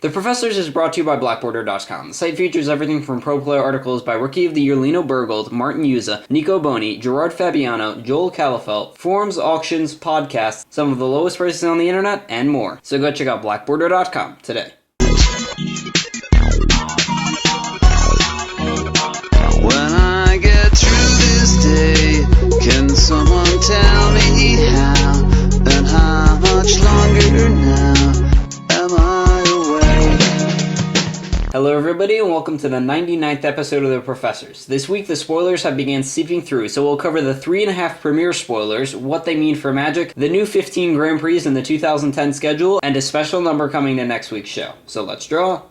The Professors is brought to you by Blackborder.com. The site features everything from pro player articles by Rookie of the Year Lino Bergold, Martin Yuza, Nico Boni, Gerard Fabiano, Joel Calafelt, forums, auctions, podcasts, some of the lowest prices on the internet, and more. So go check out Blackborder.com today. When I get through this day, can someone tell me how and how much longer now am I away? Hello everybody and welcome to the 99th episode of The Professors. This week the spoilers have began seeping through, so we'll cover the 3.5 premiere spoilers, what they mean for Magic, the new 15 Grand Prixes in the 2010 schedule, and a special number coming to next week's show. So let's draw.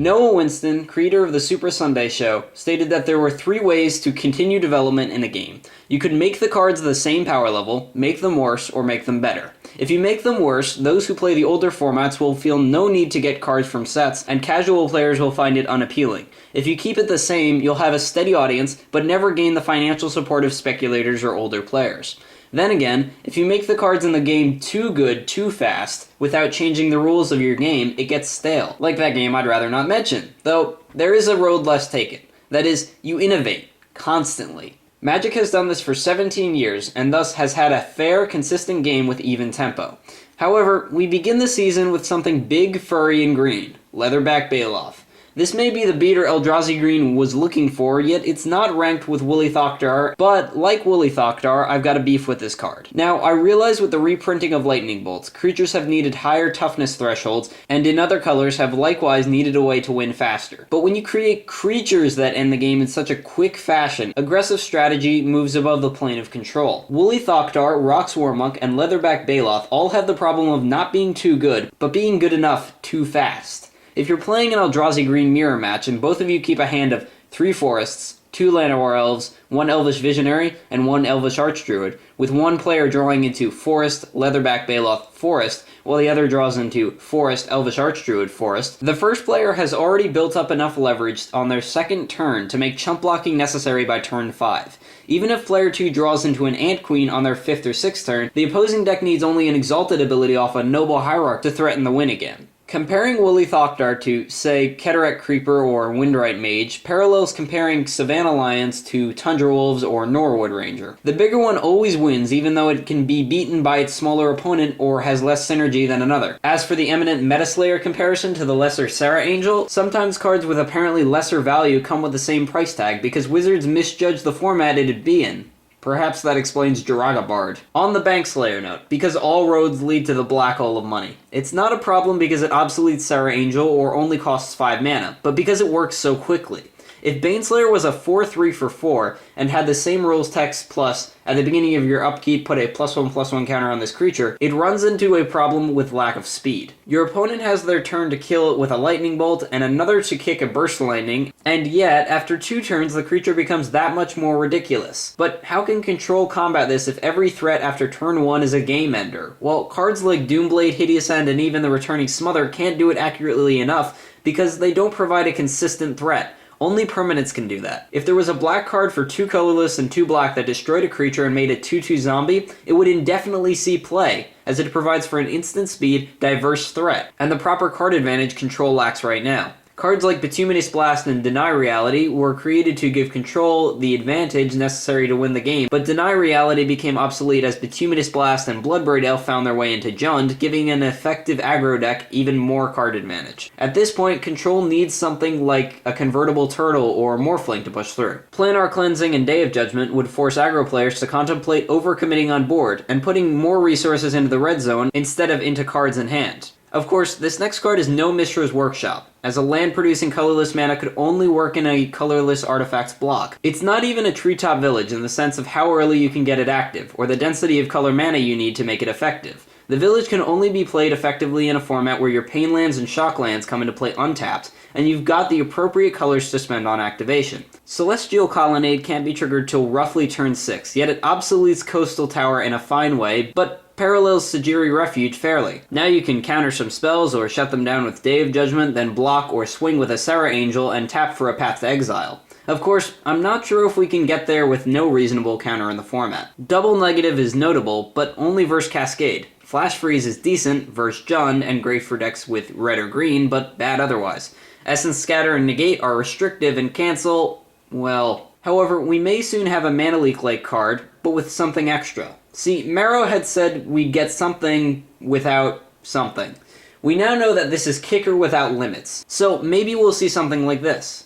Noah Winston, creator of the Super Sunday Show, stated that there were 3 ways to continue development in a game. You could make the cards the same power level, make them worse, or make them better. If you make them worse, those who play the older formats will feel no need to get cards from sets, and casual players will find it unappealing. If you keep it the same, you'll have a steady audience, but never gain the financial support of speculators or older players. Then again, if you make the cards in the game too good too fast, without changing the rules of your game, it gets stale. Like that game I'd rather not mention. Though, there is a road less taken. That is, you innovate, constantly. Magic has done this for 17 years, and thus has had a fair, consistent game with even tempo. However, we begin the season with something big, furry, and green. Leatherback Bailoff. This may be the beater Eldrazi Green was looking for, yet it's not ranked with Willy Thokdar, but like Willy Thokdar, I've got a beef with this card. Now, I realize with the reprinting of Lightning Bolts, creatures have needed higher toughness thresholds, and in other colors have likewise needed a way to win faster. But when you create creatures that end the game in such a quick fashion, aggressive strategy moves above the plane of control. Willy Thokdar, Rox Warmonk, and Leatherback Bailoff all have the problem of not being too good, but being good enough too fast. If you're playing an Eldrazi Green mirror match and both of you keep a hand of 3 forests, 2 Llanowar elves, 1 Elvish Visionary, and 1 Elvish Archdruid, with one player drawing into Forest, Leatherback Bailoff, Forest, while the other draws into Forest, Elvish Archdruid, Forest, the first player has already built up enough leverage on their second turn to make chump blocking necessary by turn 5. Even if player 2 draws into an Ant Queen on their 5th or 6th turn, the opposing deck needs only an Exalted ability off a Noble Hierarch to threaten the win again. Comparing Willy Thokdar to, say, Keteract Creeper or Windwright Mage parallels comparing Savannah Lions to Tundra Wolves or Norwood Ranger. The bigger one always wins, even though it can be beaten by its smaller opponent or has less synergy than another. As for the eminent Metaslayer comparison to the lesser Serra Angel, sometimes cards with apparently lesser value come with the same price tag because Wizards misjudge the format it'd be in. Perhaps that explains Jiraga Bard. On the Bankslayer note, because all roads lead to the black hole of money. It's not a problem because it obsoletes Serra Angel or only costs 5 mana, but because it works so quickly. If Baneslayer was a 4/3 for 4 and had the same rules text plus at the beginning of your upkeep put a +1/+1 counter on this creature, it runs into a problem with lack of speed. Your opponent has their turn to kill it with a lightning bolt and another to kick a burst lightning, and yet after 2 turns the creature becomes that much more ridiculous. But how can Control combat this if every threat after turn 1 is a game ender? Well, cards like Doomblade, Hideous End, and even the returning Smother can't do it accurately enough because they don't provide a consistent threat. Only permanents can do that. If there was a black card for 2 colorless and 2 black that destroyed a creature and made a 2/2 zombie, it would indefinitely see play, as it provides for an instant speed, diverse threat, and the proper card advantage Control lacks right now. Cards like Bituminous Blast and Deny Reality were created to give Control the advantage necessary to win the game, but Deny Reality became obsolete as Bituminous Blast and Bloodbraid Elf found their way into Jund, giving an effective aggro deck even more card advantage. At this point, Control needs something like a Convertible Turtle or Morphling to push through. Planar Cleansing and Day of Judgment would force aggro players to contemplate overcommitting on board and putting more resources into the red zone instead of into cards in hand. Of course, this next card is no Mishra's Workshop, as a land-producing colorless mana could only work in a colorless artifacts block. It's not even a treetop village in the sense of how early you can get it active, or the density of color mana you need to make it effective. The village can only be played effectively in a format where your pain lands and shock lands come into play untapped, and you've got the appropriate colors to spend on activation. Celestial Colonnade can't be triggered till roughly turn 6, yet it obsoletes Coastal Tower in a fine way, but parallels Sajiri Refuge fairly. Now you can counter some spells or shut them down with Day of Judgment, then block or swing with a Serra Angel and tap for a Path to Exile. Of course, I'm not sure if we can get there with no reasonable counter in the format. Double Negative is notable, but only versus Cascade. Flash Freeze is decent versus Jund and great for decks with red or green, but bad otherwise. Essence Scatter and Negate are restrictive and cancel, well. However, we may soon have a Mana Leak-like card, but with something extra. See, Marrow had said we'd get something without something. We now know that this is Kicker without limits, so maybe we'll see something like this.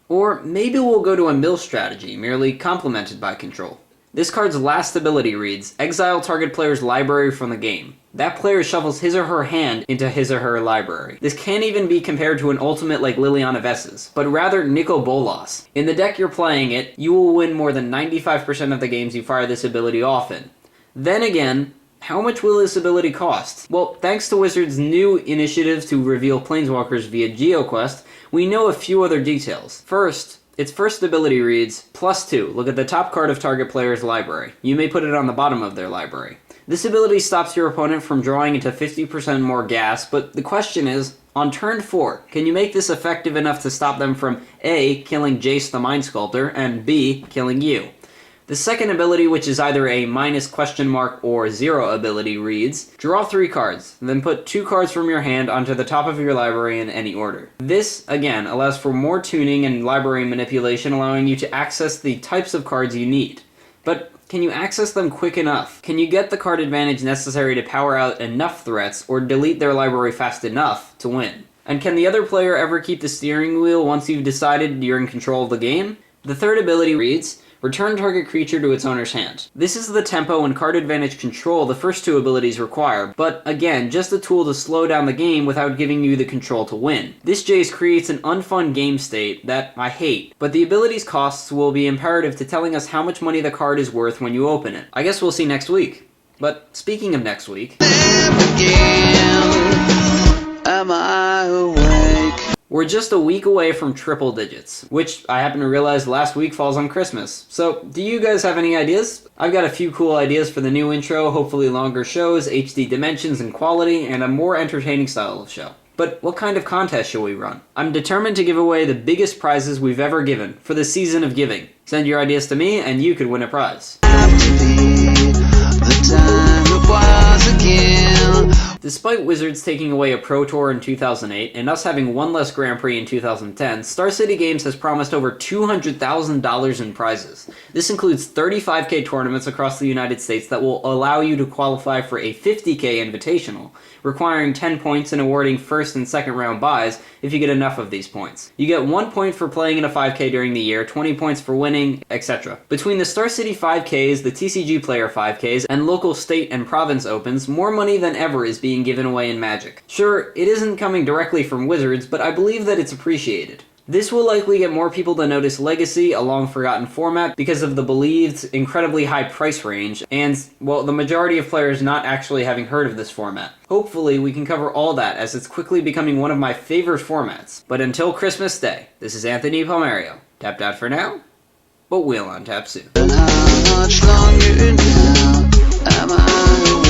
Or maybe we'll go to a mill strategy, merely complemented by control. This card's last ability reads, exile target player's library from the game. That player shuffles his or her hand into his or her library. This can't even be compared to an ultimate like Liliana Vess's, but rather Nico Bolas. In the deck you're playing it, you will win more than 95% of the games you fire this ability off in. Then again, how much will this ability cost? Well, thanks to Wizards' new initiative to reveal Planeswalkers via GeoQuest, we know a few other details. First, its first ability reads, +2, look at the top card of target player's library. You may put it on the bottom of their library. This ability stops your opponent from drawing into 50% more gas, but the question is, on turn 4, can you make this effective enough to stop them from A, killing Jace the Mind Sculptor, and B, killing you? The second ability, which is either a -? or 0 ability, reads, draw 3 cards, then put 2 cards from your hand onto the top of your library in any order. This, again, allows for more tuning and library manipulation, allowing you to access the types of cards you need. But can you access them quick enough? Can you get the card advantage necessary to power out enough threats or delete their library fast enough to win? And can the other player ever keep the steering wheel once you've decided you're in control of the game? The third ability reads, return target creature to its owner's hand. This is the tempo and card advantage control the first 2 abilities require, but again, just a tool to slow down the game without giving you the control to win. This Jace creates an unfun game state that I hate, but the ability's costs will be imperative to telling us how much money the card is worth when you open it. I guess we'll see next week. But speaking of next week, Am I awake? we're just a week away from triple digits, which I happen to realize last week falls on Christmas. So, do you guys have any ideas? I've got a few cool ideas for the new intro, hopefully longer shows, HD dimensions and quality, and a more entertaining style of show. But what kind of contest shall we run? I'm determined to give away the biggest prizes we've ever given for the season of giving. Send your ideas to me and you could win a prize. Have to be the time it was again. Despite Wizards taking away a Pro Tour in 2008 and us having one less Grand Prix in 2010, Star City Games has promised over $200,000 in prizes. This includes 35K tournaments across the United States that will allow you to qualify for a 50K invitational, requiring 10 points and awarding first and second round buys if you get enough of these points. You get 1 point for playing in a 5K during the year, 20 points for winning, etc. Between the Star City 5Ks, the TCG Player 5Ks, and local state and province opens, more money than ever is being given away in Magic. Sure, it isn't coming directly from Wizards, but I believe that it's appreciated. This will likely get more people to notice Legacy, a long-forgotten format, because of the believed incredibly high price range, and, well, the majority of players not actually having heard of this format. Hopefully, we can cover all that, as it's quickly becoming one of my favorite formats. But until Christmas Day, this is Anthony Palmerio. Tapped out for now, but we'll on tap soon. And how much longer now am I awake?